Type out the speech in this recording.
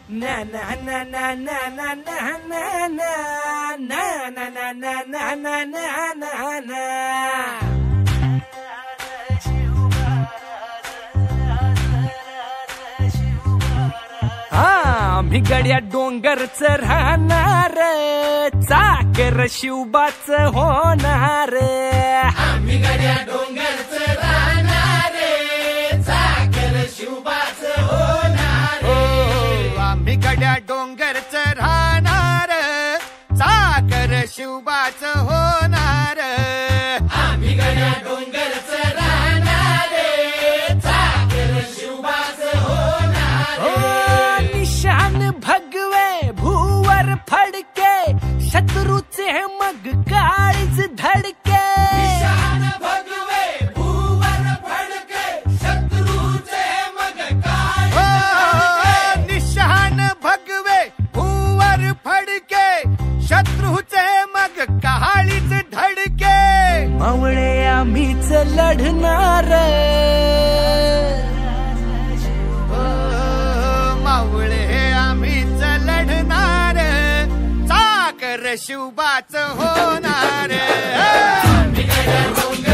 na na na na na na na na na na na na na na na na na. आम्ही गड्या डोंगरच राहणार, चाकर शिवबाच होणार. आम्ही गड्या डोंगरच राहणार, चाकर शिवबाच होणार. आम्ही गड्या डोंगरच राहणार, चाकर शिवबाच होणार. आम्ही गड्या डोंगरच राहणार, चाकर शिवबाच होणार. निशान भगवे भूवर फडके, शत्रूचे मग काळीज धडके. निशान भगवे भूवर फडके, शत्रूचे मग काळीज. निशान भगवे भूवर फडके, शत्रूचे मग काळीज धडके. मावळे आम्हीच लढणार, मावळे आम्हीच लढणार, चाकर शिवबाच होणार. आम्ही गड्या डोंगर